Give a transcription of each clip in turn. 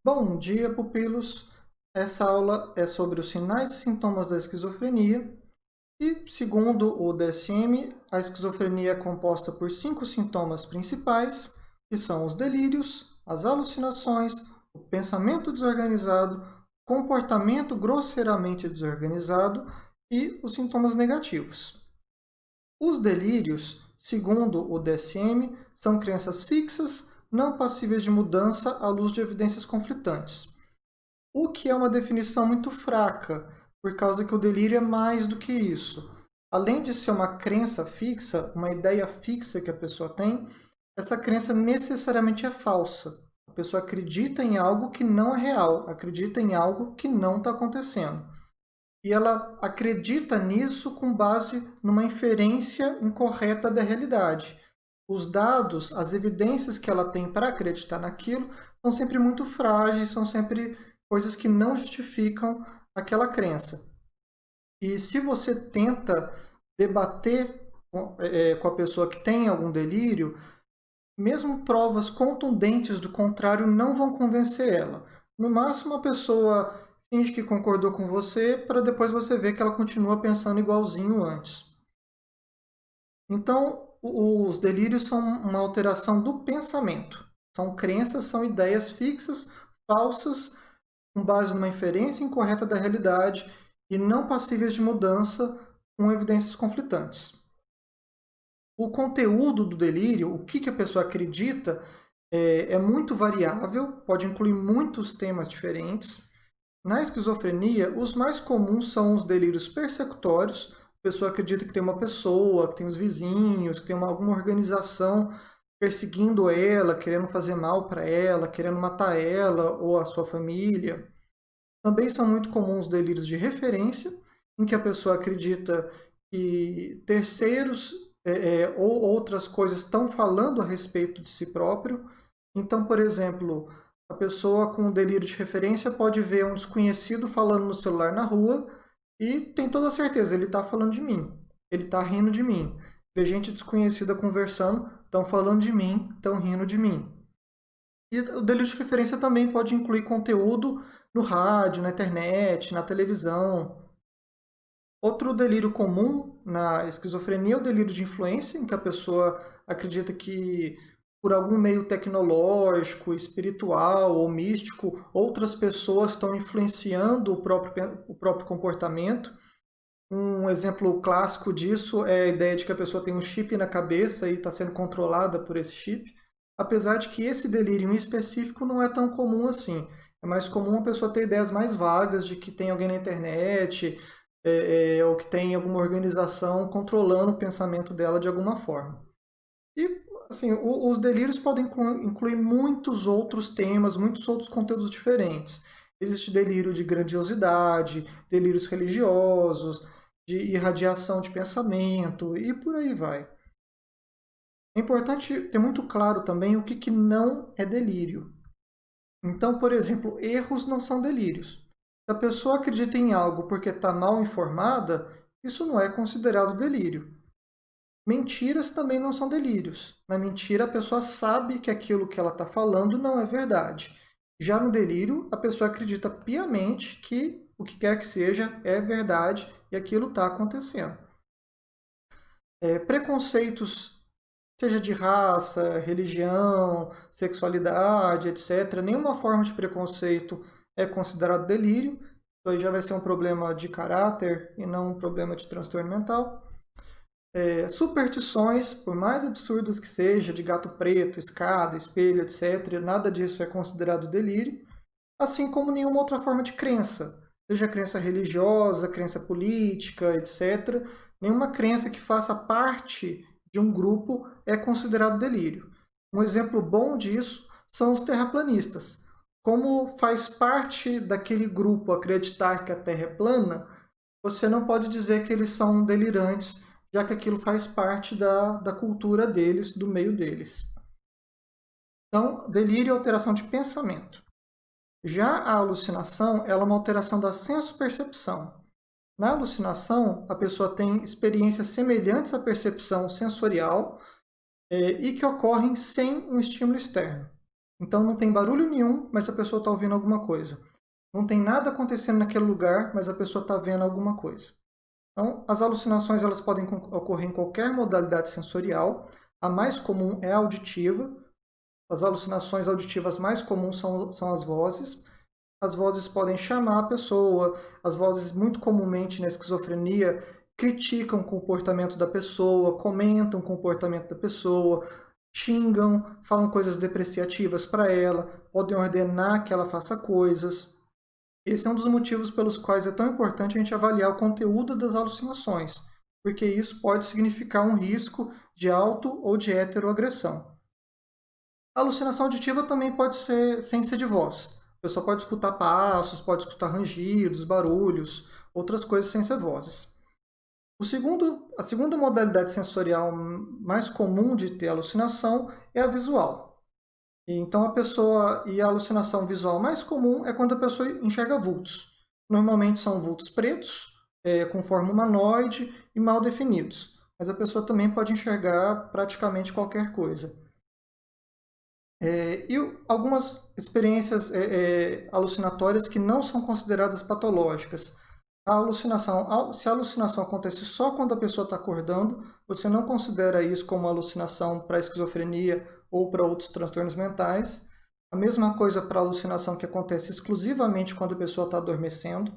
Bom dia, pupilos! Essa aula é sobre os sinais e sintomas da esquizofrenia e, segundo o DSM, a esquizofrenia é composta por 5 sintomas principais, que são os delírios, as alucinações, o pensamento desorganizado, comportamento grosseiramente desorganizado e os sintomas negativos. Os delírios, segundo o DSM, são crenças fixas, não passíveis de mudança à luz de evidências conflitantes. O que é uma definição muito fraca, por causa que o delírio é mais do que isso. Além de ser uma crença fixa, uma ideia fixa que a pessoa tem, essa crença necessariamente é falsa. A pessoa acredita em algo que não é real, acredita em algo que não está acontecendo. E ela acredita nisso com base numa inferência incorreta da realidade. Os dados, as evidências que ela tem para acreditar naquilo, são sempre muito frágeis, são sempre coisas que não justificam aquela crença. E se você tenta debater com a pessoa que tem algum delírio, mesmo provas contundentes do contrário não vão convencer ela. No máximo, a pessoa finge que concordou com você para depois você ver que ela continua pensando igualzinho antes. Então, os delírios são uma alteração do pensamento. São crenças, são ideias fixas, falsas, com base numa inferência incorreta da realidade e não passíveis de mudança com evidências conflitantes. O conteúdo do delírio, o que a pessoa acredita, é muito variável, pode incluir muitos temas diferentes. Na esquizofrenia, os mais comuns são os delírios persecutórios. A pessoa acredita que tem uma pessoa, que tem os vizinhos, que tem alguma organização perseguindo ela, querendo fazer mal para ela, querendo matar ela ou a sua família. Também são muito comuns delírios de referência, em que a pessoa acredita que terceiros ou outras coisas estão falando a respeito de si próprio. Então, por exemplo, a pessoa com delírio de referência pode ver um desconhecido falando no celular na rua e tem toda a certeza, ele está falando de mim, ele está rindo de mim. Vê gente desconhecida conversando, estão falando de mim, estão rindo de mim. E o delírio de referência também pode incluir conteúdo no rádio, na internet, na televisão. Outro delírio comum na esquizofrenia é o delírio de influência, em que a pessoa acredita que, por algum meio tecnológico, espiritual ou místico, outras pessoas estão influenciando o próprio comportamento. Um exemplo clássico disso é a ideia de que a pessoa tem um chip na cabeça e está sendo controlada por esse chip, apesar de que esse delírio em específico não é tão comum assim. É mais comum a pessoa ter ideias mais vagas de que tem alguém na internet, ou que tem alguma organização controlando o pensamento dela de alguma forma. E, assim, os delírios podem incluir muitos outros temas, muitos outros conteúdos diferentes. Existe delírio de grandiosidade, delírios religiosos, de irradiação de pensamento e por aí vai. É importante ter muito claro também o que não é delírio. Então, por exemplo, erros não são delírios. Se a pessoa acredita em algo porque está mal informada, isso não é considerado delírio. Mentiras também não são delírios. Na mentira, a pessoa sabe que aquilo que ela está falando não é verdade. Já no delírio, a pessoa acredita piamente que o que quer que seja é verdade e aquilo está acontecendo. Preconceitos, seja de raça, religião, sexualidade, etc., nenhuma forma de preconceito é considerado delírio. Isso aí já vai ser um problema de caráter e não um problema de transtorno mental. Superstições, por mais absurdas que seja, de gato preto, escada, espelho, etc., nada disso é considerado delírio, assim como nenhuma outra forma de crença, seja crença religiosa, crença política, etc. Nenhuma crença que faça parte de um grupo é considerado delírio. Um exemplo bom disso são os terraplanistas. Como faz parte daquele grupo acreditar que a Terra é plana, você não pode dizer que eles são delirantes, já que aquilo faz parte da cultura deles, do meio deles. Então, delírio é alteração de pensamento. Já a alucinação ela é uma alteração da senso-percepção. Na alucinação, a pessoa tem experiências semelhantes à percepção sensorial e que ocorrem sem um estímulo externo. Então não tem barulho nenhum, mas a pessoa está ouvindo alguma coisa. Não tem nada acontecendo naquele lugar, mas a pessoa está vendo alguma coisa. Então, as alucinações elas podem ocorrer em qualquer modalidade sensorial. A mais comum é a auditiva. As alucinações auditivas mais comuns são as vozes. As vozes podem chamar a pessoa. As vozes, muito comumente na esquizofrenia, criticam o comportamento da pessoa, comentam o comportamento da pessoa, xingam, falam coisas depreciativas para ela, podem ordenar que ela faça coisas. Esse é um dos motivos pelos quais é tão importante a gente avaliar o conteúdo das alucinações, porque isso pode significar um risco de auto ou de heteroagressão. A alucinação auditiva também pode ser sem ser de voz. A pessoa pode escutar passos, pode escutar rangidos, barulhos, outras coisas sem ser vozes. A segunda modalidade sensorial mais comum de ter alucinação é a visual. Então a alucinação visual mais comum é quando a pessoa enxerga vultos. Normalmente são vultos pretos, com forma humanoide e mal definidos. Mas a pessoa também pode enxergar praticamente qualquer coisa. E algumas experiências alucinatórias que não são consideradas patológicas. Se a alucinação acontece só quando a pessoa está acordando, você não considera isso como alucinação para esquizofrenia ou para outros transtornos mentais. A mesma coisa para a alucinação que acontece exclusivamente quando a pessoa está adormecendo.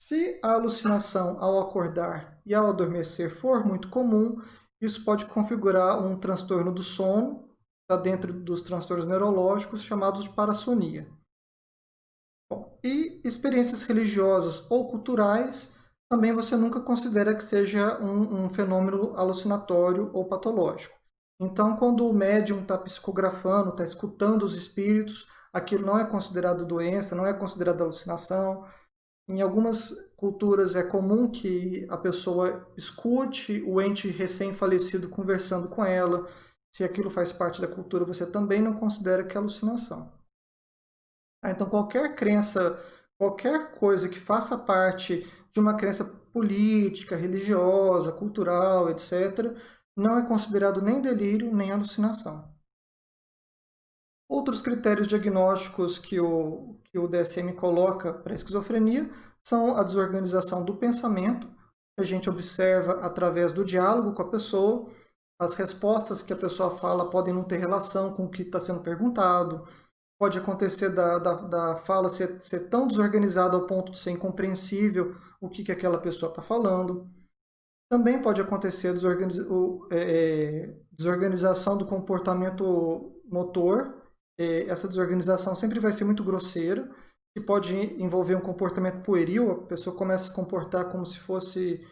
Se a alucinação ao acordar e ao adormecer for muito comum, isso pode configurar um transtorno do sono, está dentro dos transtornos neurológicos chamados de parassonia. Bom, e experiências religiosas ou culturais, também você nunca considera que seja um fenômeno alucinatório ou patológico. Então, quando o médium está psicografando, está escutando os espíritos, aquilo não é considerado doença, não é considerado alucinação. Em algumas culturas é comum que a pessoa escute o ente recém-falecido conversando com ela. Se aquilo faz parte da cultura, você também não considera que é alucinação. Então, qualquer crença, qualquer coisa que faça parte de uma crença política, religiosa, cultural, etc., não é considerado nem delírio, nem alucinação. Outros critérios diagnósticos que o DSM coloca para a esquizofrenia são a desorganização do pensamento, que a gente observa através do diálogo com a pessoa. As respostas que a pessoa fala podem não ter relação com o que está sendo perguntado. Pode acontecer da fala ser tão desorganizada ao ponto de ser incompreensível o que aquela pessoa está falando. Também pode acontecer a desorganização do comportamento motor. Essa desorganização sempre vai ser muito grosseira, que pode envolver um comportamento pueril, a pessoa começa a se comportar como se fosse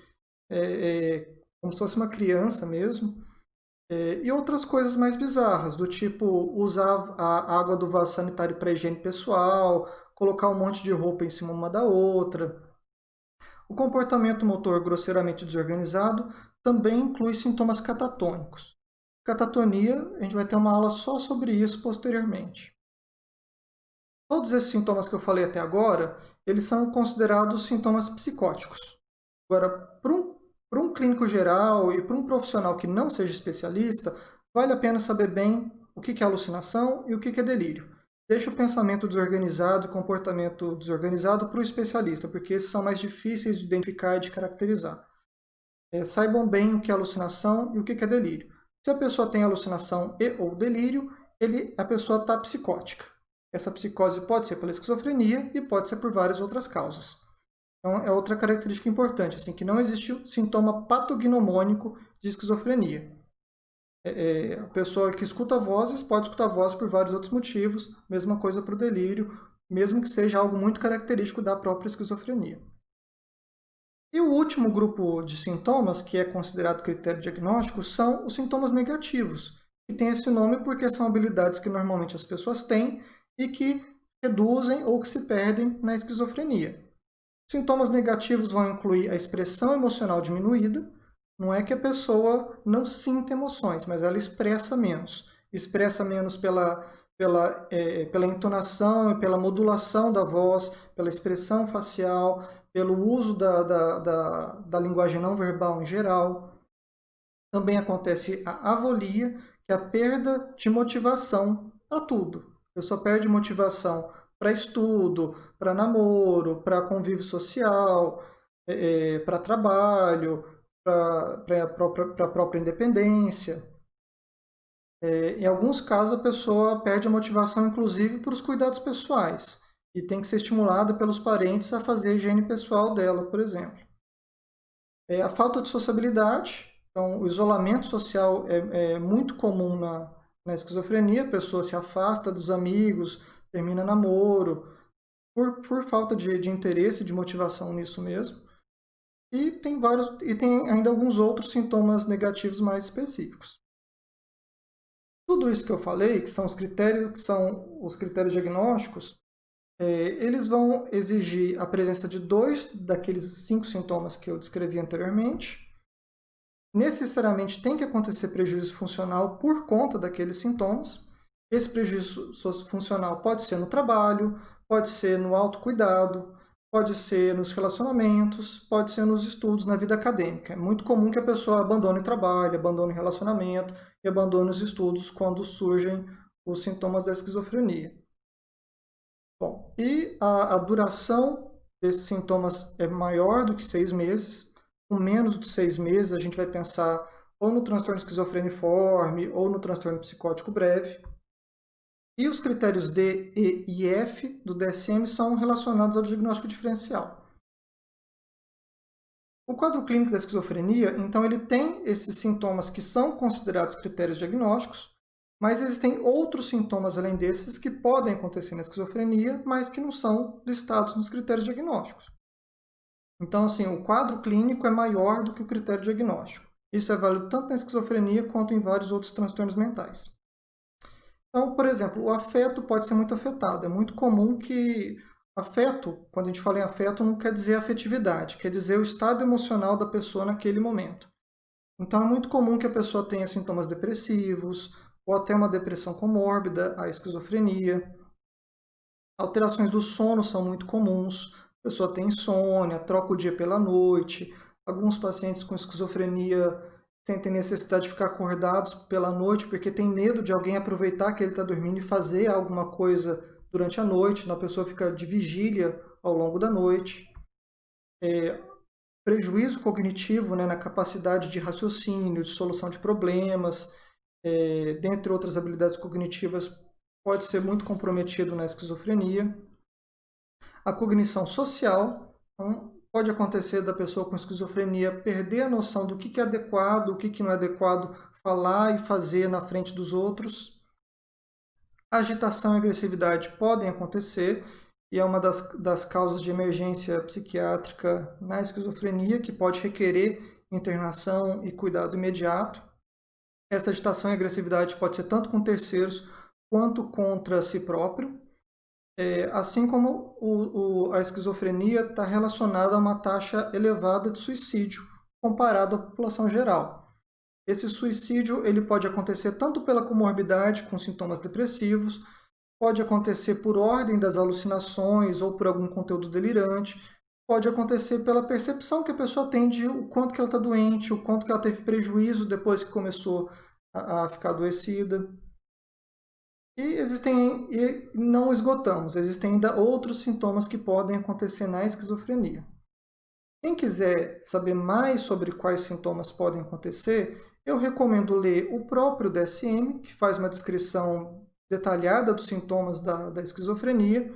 uma criança mesmo. E outras coisas mais bizarras, do tipo usar a água do vaso sanitário para higiene pessoal, colocar um monte de roupa em cima uma da outra. O comportamento motor grosseiramente desorganizado também inclui sintomas catatônicos. Catatonia, a gente vai ter uma aula só sobre isso posteriormente. Todos esses sintomas que eu falei até agora, eles são considerados sintomas psicóticos. Agora, para um clínico geral e para um profissional que não seja especialista, vale a pena saber bem o que é alucinação e o que é delírio. Deixa o pensamento desorganizado e o comportamento desorganizado para o especialista, porque esses são mais difíceis de identificar e de caracterizar. Saibam bem o que é alucinação e o que é delírio. Se a pessoa tem alucinação e ou delírio, a pessoa está psicótica. Essa psicose pode ser pela esquizofrenia e pode ser por várias outras causas. Então, é outra característica importante, assim, que não existe sintoma patognomônico de esquizofrenia. A pessoa que escuta vozes pode escutar vozes por vários outros motivos, mesma coisa para o delírio, mesmo que seja algo muito característico da própria esquizofrenia. E o último grupo de sintomas, que é considerado critério diagnóstico, são os sintomas negativos, que tem esse nome porque são habilidades que normalmente as pessoas têm e que reduzem ou que se perdem na esquizofrenia. Sintomas negativos vão incluir a expressão emocional diminuída. Não é que a pessoa não sinta emoções, mas ela expressa menos. Expressa menos pela entonação e pela modulação da voz, pela expressão facial, pelo uso da linguagem não verbal em geral. Também acontece a avolia, que é a perda de motivação para tudo. A pessoa perde motivação para estudo, para namoro, para convívio social, para trabalho, para a própria independência. Em alguns casos, a pessoa perde a motivação, inclusive, para os cuidados pessoais, e tem que ser estimulada pelos parentes a fazer a higiene pessoal dela, por exemplo. A falta de sociabilidade, então, o isolamento social é muito comum na esquizofrenia, a pessoa se afasta dos amigos, termina namoro, por falta de interesse, de motivação nisso mesmo. E tem ainda alguns outros sintomas negativos mais específicos. Tudo isso que eu falei, que são os critérios diagnósticos, eles vão exigir a presença de 2 daqueles 5 sintomas que eu descrevi anteriormente. Necessariamente tem que acontecer prejuízo funcional por conta daqueles sintomas. Esse prejuízo funcional pode ser no trabalho, pode ser no autocuidado, pode ser nos relacionamentos, pode ser nos estudos, na vida acadêmica. É muito comum que a pessoa abandone o trabalho, abandone o relacionamento e abandone os estudos quando surgem os sintomas da esquizofrenia. Bom, e a duração desses sintomas é maior do que 6 meses. Com menos de 6 meses, a gente vai pensar ou no transtorno esquizofreniforme ou no transtorno psicótico breve. E os critérios D, E e F do DSM são relacionados ao diagnóstico diferencial. O quadro clínico da esquizofrenia, então, ele tem esses sintomas que são considerados critérios diagnósticos, mas existem outros sintomas além desses que podem acontecer na esquizofrenia, mas que não são listados nos critérios diagnósticos. Então, assim, o quadro clínico é maior do que o critério diagnóstico. Isso é válido tanto na esquizofrenia quanto em vários outros transtornos mentais. Então, por exemplo, o afeto pode ser muito afetado. É muito comum que afeto, quando a gente fala em afeto, não quer dizer afetividade, quer dizer o estado emocional da pessoa naquele momento. Então, é muito comum que a pessoa tenha sintomas depressivos, ou até uma depressão comórbida, a esquizofrenia. Alterações do sono são muito comuns. A pessoa tem insônia, troca o dia pela noite. Alguns pacientes com esquizofrenia sentem necessidade de ficar acordados pela noite porque tem medo de alguém aproveitar que ele está dormindo e fazer alguma coisa durante a noite. Então, a pessoa fica de vigília ao longo da noite. Prejuízo cognitivo, né, na capacidade de raciocínio, de solução de problemas, dentre outras habilidades cognitivas, pode ser muito comprometido na esquizofrenia. A cognição social, então, pode acontecer da pessoa com esquizofrenia perder a noção do que é adequado, o que não é adequado falar e fazer na frente dos outros. Agitação e agressividade podem acontecer e é uma das causas de emergência psiquiátrica na esquizofrenia, que pode requerer internação e cuidado imediato. Essa agitação e agressividade pode ser tanto com terceiros quanto contra si próprio. Assim como a esquizofrenia está relacionada a uma taxa elevada de suicídio comparado à população geral. Esse suicídio ele pode acontecer tanto pela comorbidade com sintomas depressivos, pode acontecer por ordem das alucinações ou por algum conteúdo delirante, pode acontecer pela percepção que a pessoa tem de o quanto que ela está doente, o quanto que ela teve prejuízo depois que começou a ficar adoecida. E não esgotamos, existem ainda outros sintomas que podem acontecer na esquizofrenia. Quem quiser saber mais sobre quais sintomas podem acontecer, eu recomendo ler o próprio DSM, que faz uma descrição detalhada dos sintomas da esquizofrenia,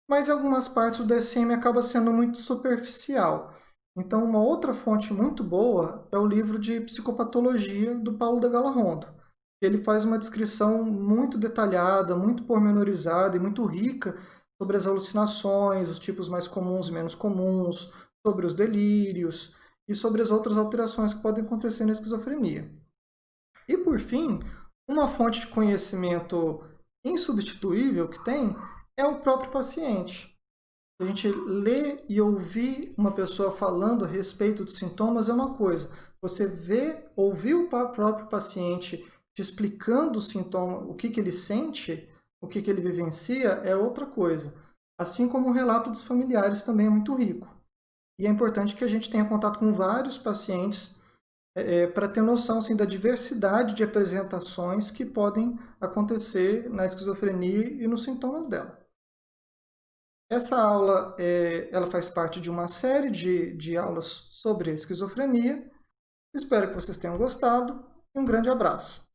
mas em algumas partes o DSM acaba sendo muito superficial. Então, uma outra fonte muito boa é o livro de Psicopatologia do Paulo da Gala Rondo. Ele faz uma descrição muito detalhada, muito pormenorizada e muito rica sobre as alucinações, os tipos mais comuns e menos comuns, sobre os delírios e sobre as outras alterações que podem acontecer na esquizofrenia. E, por fim, uma fonte de conhecimento insubstituível que tem é o próprio paciente. A gente ler e ouvir uma pessoa falando a respeito dos sintomas é uma coisa. Você ouvir o próprio paciente te explicando o sintoma, o que ele sente, o que ele vivencia, é outra coisa. Assim como o relato dos familiares também é muito rico. E é importante que a gente tenha contato com vários pacientes para ter noção assim, da diversidade de apresentações que podem acontecer na esquizofrenia e nos sintomas dela. Essa aula ela faz parte de uma série de aulas sobre a esquizofrenia. Espero que vocês tenham gostado e um grande abraço.